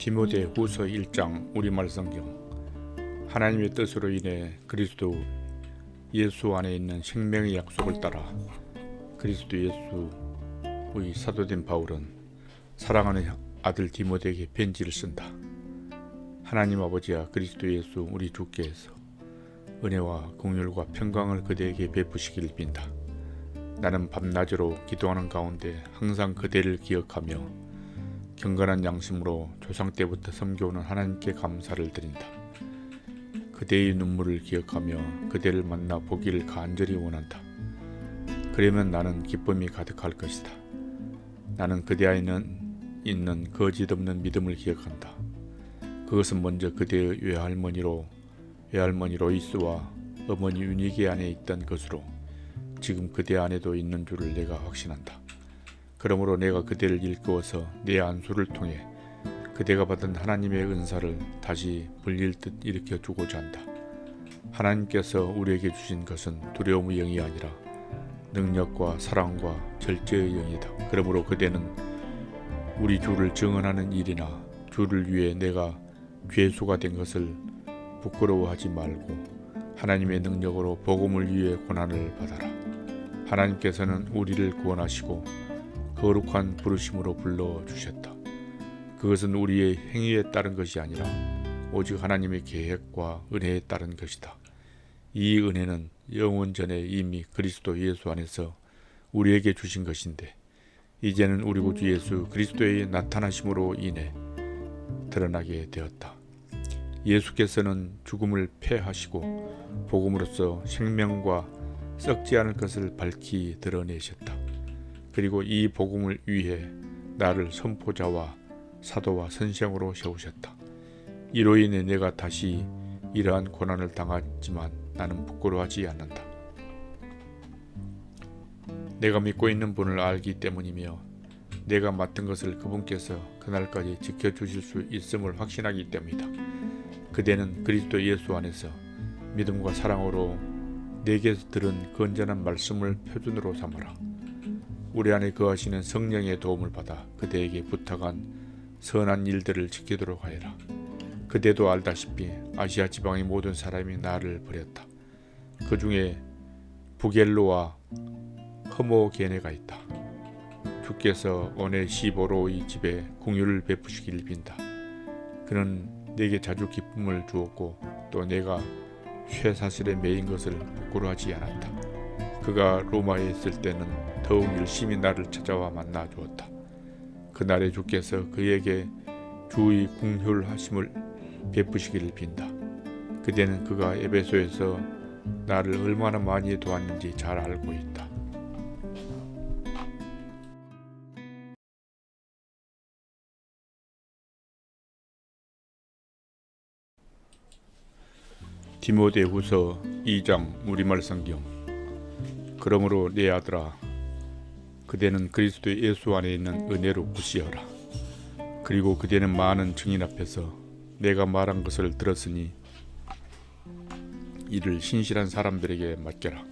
디모데후서 1장 우리말 성경. 하나님의 뜻으로 인해 그리스도 예수 안에 있는 생명의 약속을 따라 그리스도 예수의 사도된 바울은 사랑하는 아들 디모데에게 편지를 쓴다. 하나님 아버지와 그리스도 예수 우리 주께서 은혜와 긍휼과 평강을 그대에게 베푸시길 빈다. 나는 밤낮으로 기도하는 가운데 항상 그대를 기억하며 경건한 양심으로 조상 때부터 섬겨오는 하나님께 감사를 드린다. 그대의 눈물을 기억하며 그대를 만나 보기를 간절히 원한다. 그러면 나는 기쁨이 가득할 것이다. 나는 그대 안에는 있는 거짓 없는 믿음을 기억한다. 그것은 먼저 그대의 외할머니 로이스와 어머니 유니게 안에 있던 것으로 지금 그대 안에도 있는 줄을 내가 확신한다. 그러므로 내가 그대를 일깨워서 내 안수를 통해 그대가 받은 하나님의 은사를 다시 불릴 듯 일으켜 주고자 한다. 하나님께서 우리에게 주신 것은 두려움의 영이 아니라 능력과 사랑과 절제의 영이다. 그러므로 그대는 우리 주를 증언하는 일이나 주를 위해 내가 죄수가 된 것을 부끄러워하지 말고 하나님의 능력으로 복음을 위해 고난을 받아라. 하나님께서는 우리를 구원하시고 거룩한 부르심으로 불러주셨다. 그것은 우리의 행위에 따른 것이 아니라 오직 하나님의 계획과 은혜에 따른 것이다. 이 은혜는 영원 전에 이미 그리스도 예수 안에서 우리에게 주신 것인데 이제는 우리 구주 예수 그리스도의 나타나심으로 인해 드러나게 되었다. 예수께서는 죽음을 패하시고 복음으로써 생명과 썩지 않을 것을 밝히 드러내셨다. 그리고 이 복음을 위해 나를 선포자와 사도와 선생으로 세우셨다. 이로 인해 내가 다시 이러한 고난을 당하지만 나는 부끄러워하지 않는다. 내가 믿고 있는 분을 알기 때문이며 내가 맡은 것을 그분께서 그날까지 지켜주실 수 있음을 확신하기 때문이다. 그대는 그리스도 예수 안에서 믿음과 사랑으로 내게서 들은 건전한 말씀을 표준으로 삼아라. 우리 안에 거하시는 성령의 도움을 받아 그대에게 부탁한 선한 일들을 지키도록 하여라. 그대도 알다시피 아시아 지방의 모든 사람이 나를 버렸다. 그 중에 부겔로와 허모게네가 있다. 주께서 오네시보로의 집에 긍휼을 베푸시길 빈다. 그는 내게 자주 기쁨을 주었고 또 내가 쇠사슬에 매인 것을 부끄러워하지 않았다. 그가 로마에 있을 때는 더욱 열심히 나를 찾아와 만나 주었다. 그날에 주께서 그에게 주의 긍휼하심을 베푸시기를 빈다. 그대는 그가 에베소에서 나를 얼마나 많이 도왔는지 잘 알고 있다. 디모데후서 2장 우리말 성경. 그러므로 내 아들아, 그대는 그리스도 예수 안에 있는 은혜로 굳세어라. 그리고 그대는 많은 증인 앞에서 내가 말한 것을 들었으니 이를 신실한 사람들에게 맡겨라.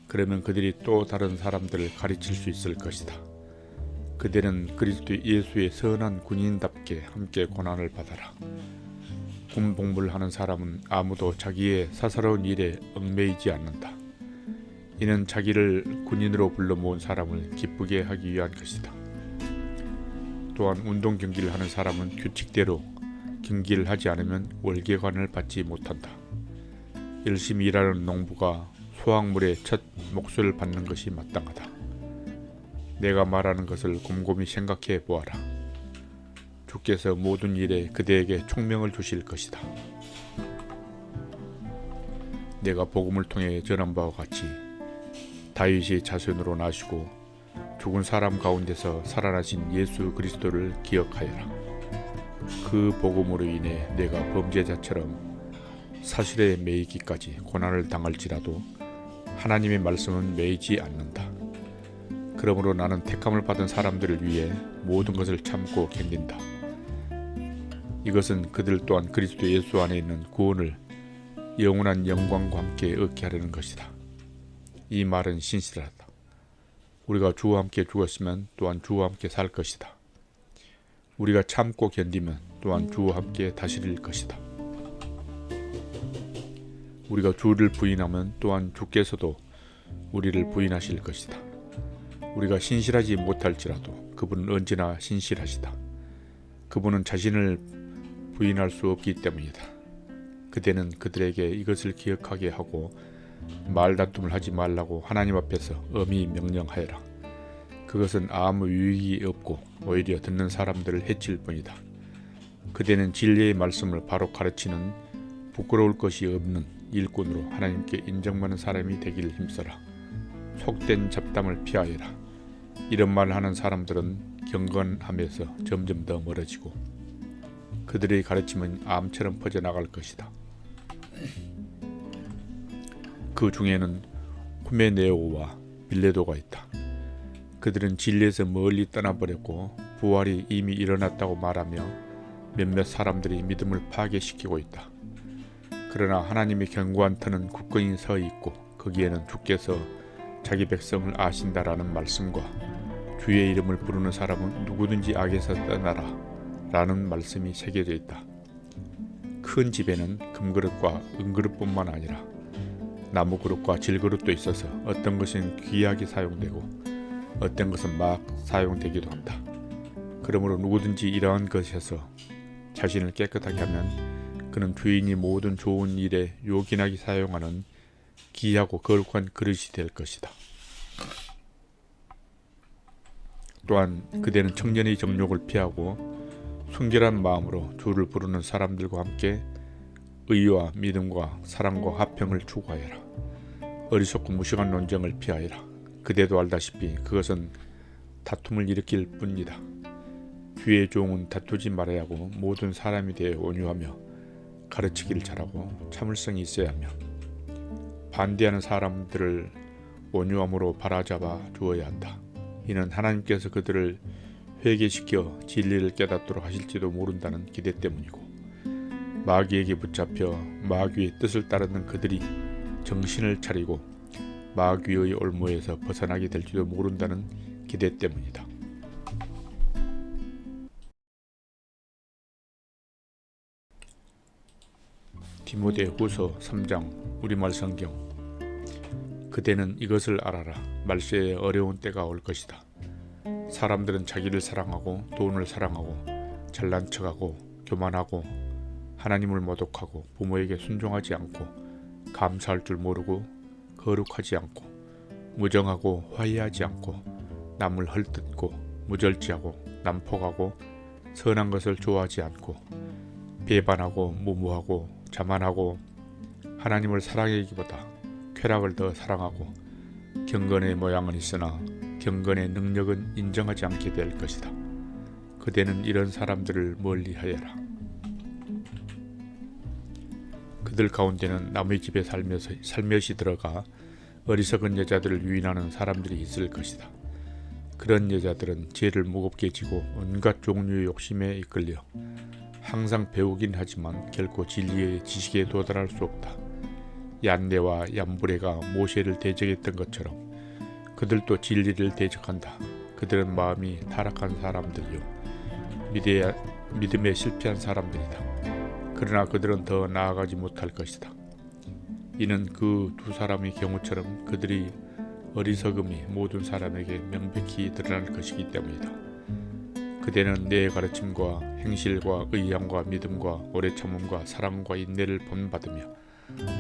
그러면 그들이 또 다른 사람들을 가르칠 수 있을 것이다. 그대는 그리스도 예수의 선한 군인답게 함께 고난을 받아라. 군 복무를 하는 사람은 아무도 자기의 사사로운 일에 얽매이지 않는다. 이는 자기를 군인으로 불러 모은 사람을 기쁘게 하기 위한 것이다. 또한 운동 경기를 하는 사람은 규칙대로 경기를 하지 않으면 월계관을 받지 못한다. 열심히 일하는 농부가 수확물의 첫 목수를 받는 것이 마땅하다. 내가 말하는 것을 곰곰이 생각해 보아라. 주께서 모든 일에 그대에게 총명을 주실 것이다. 내가 복음을 통해 전한 바와 같이 다윗의 자손으로 나시고 죽은 사람 가운데서 살아나신 예수 그리스도를 기억하여라. 그 복음으로 인해 내가 범죄자처럼 사실에 매이기까지 고난을 당할지라도 하나님의 말씀은 매이지 않는다. 그러므로 나는 택함을 받은 사람들을 위해 모든 것을 참고 견딘다. 이것은 그들 또한 그리스도 예수 안에 있는 구원을 영원한 영광과 함께 얻게 하려는 것이다. 이 말은 신실하다. 우리가 주와 함께 죽었으면 또한 주와 함께 살 것이다. 우리가 참고 견디면 또한 주와 함께 다스릴 것이다. 우리가 주를 부인하면 또한 주께서도 우리를 부인하실 것이다. 우리가 신실하지 못할지라도 그분은 언제나 신실하시다. 그분은 자신을 부인할 수 없기 때문이다. 그대는 그들에게 이것을 기억하게 하고 말다툼을 하지 말라고 하나님 앞에서 엄히 명령하여라. 그것은 아무 유익이 없고 오히려 듣는 사람들을 해칠 뿐이다. 그대는 진리의 말씀을 바로 가르치는 부끄러울 것이 없는 일꾼으로 하나님께 인정받는 사람이 되기를 힘써라. 속된 잡담을 피하여라. 이런 말을 하는 사람들은 경건함에서 점점 더 멀어지고 그들의 가르침은 암처럼 퍼져나갈 것이다. 그 중에는 후메네오와 빌레도가 있다. 그들은 진리에서 멀리 떠나버렸고 부활이 이미 일어났다고 말하며 몇몇 사람들이 믿음을 파괴시키고 있다. 그러나 하나님의 견고한 터는 굳건히 서 있고 거기에는 주께서 자기 백성을 아신다라는 말씀과 주의 이름을 부르는 사람은 누구든지 악에서 떠나라 라는 말씀이 새겨져 있다. 큰 집에는 금그릇과 은그릇뿐만 아니라 나무그릇과 질그릇도 있어서 어떤 것은 귀하게 사용되고 어떤 것은 막 사용되기도 한다. 그러므로 누구든지 이러한 것에서 자신을 깨끗하게 하면 그는 주인이 모든 좋은 일에 요긴하게 사용하는 귀하고 거룩한 그릇이 될 것이다. 또한 그대는 청년의 정욕을 피하고 순결한 마음으로 주를 부르는 사람들과 함께 의와 믿음과 사랑과 화평을 추구하여라. 어리석고 무식한 논쟁을 피하여라. 그대도 알다시피 그것은 다툼을 일으킬 뿐이다. 주의 종은 다투지 말아야 하고 모든 사람에 대해 온유하며 가르치기를 잘하고 참을성이 있어야 하며 반대하는 사람들을 온유함으로 바라잡아 주어야 한다. 이는 하나님께서 그들을 회개시켜 진리를 깨닫도록 하실지도 모른다는 기대 때문이고 마귀에게 붙잡혀 마귀의 뜻을 따르는 그들이 정신을 차리고 마귀의 올무에서 벗어나게 될지도 모른다는 기대 때문이다. 디모데후서 3장 우리말 성경. 그대는 이것을 알아라. 말세에 어려운 때가 올 것이다. 사람들은 자기를 사랑하고 돈을 사랑하고 잘난 척하고 교만하고 하나님을 모독하고 부모에게 순종하지 않고 감사할 줄 모르고 거룩하지 않고 무정하고 화해하지 않고 남을 헐뜯고 무절제하고 난폭하고 선한 것을 좋아하지 않고 배반하고 무모하고 자만하고 하나님을 사랑하기보다 쾌락을 더 사랑하고 경건의 모양은 있으나 경건의 능력은 인정하지 않게 될 것이다. 그대는 이런 사람들을 멀리하여라. 그들 가운데는 남의 집에 살며시 들어가 어리석은 여자들을 유인하는 사람들이 있을 것이다. 그런 여자들은 죄를 무겁게 지고 온갖 종류의 욕심에 이끌려 항상 배우긴 하지만 결코 진리의 지식에 도달할 수 없다. 얀네와 얀브레가 모세를 대적했던 것처럼 그들도 진리를 대적한다. 그들은 마음이 타락한 사람들이요 믿음에 실패한 사람들이다. 그러나 그들은 더 나아가지 못할 것이다. 이는 그 두 사람의 경우처럼 그들이 어리석음이 모든 사람에게 명백히 드러날 것이기 때문이다. 그대는 내 가르침과 행실과 의향과 믿음과 오래 참음과 사랑과 인내를 본받으며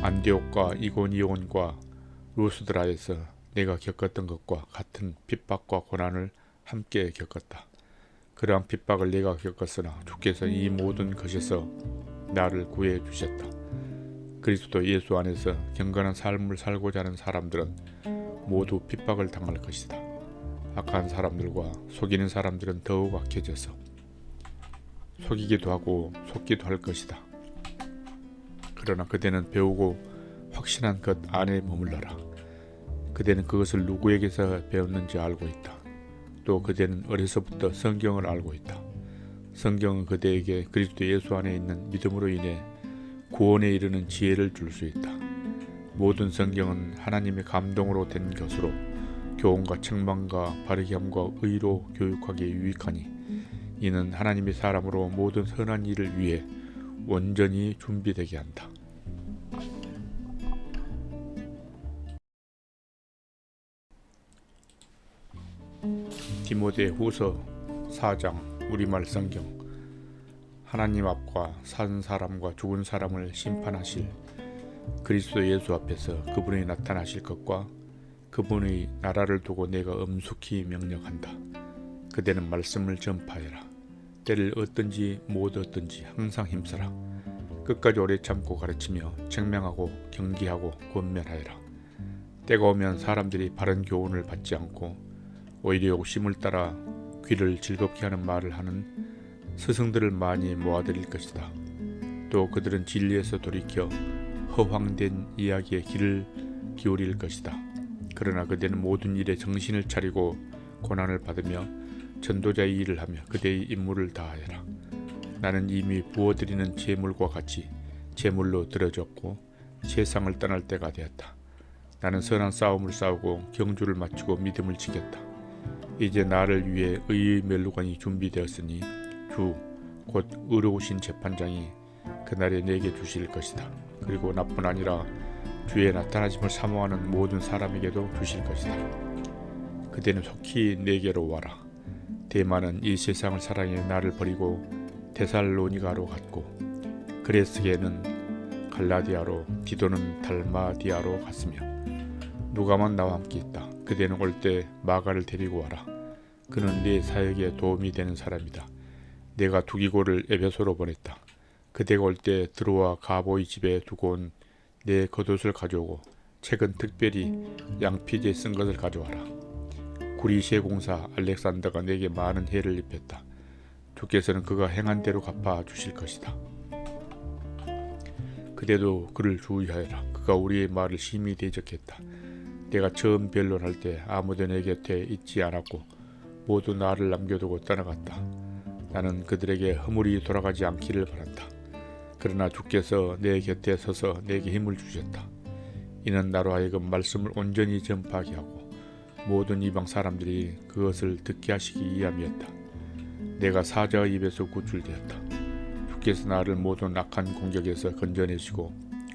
안디옥과 이고니온과 루스드라에서 내가 겪었던 것과 같은 핍박과 고난을 함께 겪었다. 그러한 핍박을 내가 겪었으나 주께서 이 모든 것에서 나를 구해 주셨다. 그리스도 예수 안에서 경건한 삶을 살고자 하는 사람들은 모두 핍박을 당할 것이다. 악한 사람들과 속이는 사람들은 더욱 악해져서 속이기도 하고 속기도 할 것이다. 그러나 그대는 배우고 확신한 것 안에 머물러라. 그대는 그것을 누구에게서 배웠는지 알고 있다. 또 그대는 어려서부터 성경을 알고 있다. 성경은 그대에게 그리스도 예수 안에 있는 믿음으로 인해 구원에 이르는 지혜를 줄 수 있다. 모든 성경은 하나님의 감동으로 된 것으로 교훈과 책망과 바르게 함과 의로 교육하기에 유익하니 이는 하나님의 사람으로 모든 선한 일을 위해 온전히 준비되게 한다. 디모데후서 4장 우리말 성경. 하나님 앞과 산 사람과 죽은 사람을 심판하실 그리스도 예수 앞에서 그분이 나타나실 것과 그분의 나라를 두고 내가 엄숙히 명령한다. 그대는 말씀을 전파해라. 때를 얻든지 못 얻든지 항상 힘써라. 끝까지 오래 참고 가르치며 책명하고 경계하고 권면하여라. 때가 오면 사람들이 바른 교훈을 받지 않고 오히려 욕심을 따라 귀를 즐겁게 하는 말을 하는 스승들을 많이 모아들일 것이다. 또 그들은 진리에서 돌이켜 허황된 이야기에 귀를 기울일 것이다. 그러나 그대는 모든 일에 정신을 차리고 고난을 받으며 전도자의 일을 하며 그대의 임무를 다하여라. 나는 이미 부어드리는 제물과 같이 제물로 드려졌고 세상을 떠날 때가 되었다. 나는 선한 싸움을 싸우고 경주를 마치고 믿음을 지켰다. 이제 나를 위해 의의 멸류관이 준비되었으니 주 곧 의로우신 재판장이 그날에 내게 주실 것이다. 그리고 나뿐 아니라 주의 나타나심을 사모하는 모든 사람에게도 주실 것이다. 그대는 속히 내게로 와라. 데마는 이 세상을 사랑해 나를 버리고 데살로니가로 갔고 그레스게는 갈라디아로 디도는 달마디아로 갔으며 누가만 나와 함께 있다. 그대는 올 때 마가를 데리고 와라. 그는 네 사역에 도움이 되는 사람이다. 내가 두기고를 에베소로 보냈다. 그대가 올 때 드로아 가보의 집에 두고 온 내 겉옷을 가져오고 책은 특별히 양피지에 쓴 것을 가져와라. 구리시의 공사 알렉산더가 내게 많은 해를 입혔다. 주께서는 그가 행한 대로 갚아 주실 것이다. 그대도 그를 주의하여라. 그가 우리의 말을 심히 대적했다. 내가 처음 변론할 때 아무도 내 곁에 있지 않았고 모두 나를 남겨두고 떠나갔다. 나는 그들에게 허물이 돌아가지 않기를 바란다. 그러나 주께서 내 곁에 서서 내게 힘을 주셨다. 이는 나로 하여금 말씀을 온전히 전파하게 하고 모든 이방 사람들이 그것을 듣게 하시기 위함이었다. 내가 사자의 입에서 구출되었다. 주께서 나를 모든 악한 공격에서 건져내시고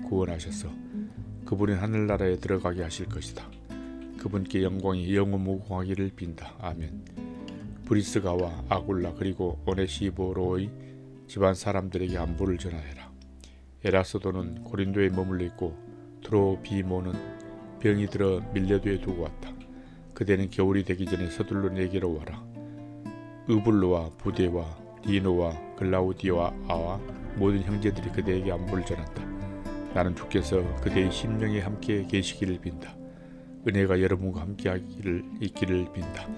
구원하셔서 그분의 하늘나라에 들어가게 하실 것이다. 그분께 영광이 영원무궁하기를 빈다. 아멘. 브리스가와 아굴라 그리고 오네시보로의 집안 사람들에게 안부를 전하여라. 에라스도는 고린도에 머물러 있고 트로비모는 병이 들어 밀레도에 두고 왔다. 그대는 겨울이 되기 전에 서둘러 내게로 와라. 으블로와 부데와 디노와 글라우디아와 모든 형제들이 그대에게 안부를 전한다. 나는 주께서 그대의 심령에 함께 계시기를 빈다. 은혜가 여러분과 함께 있기를 빈다.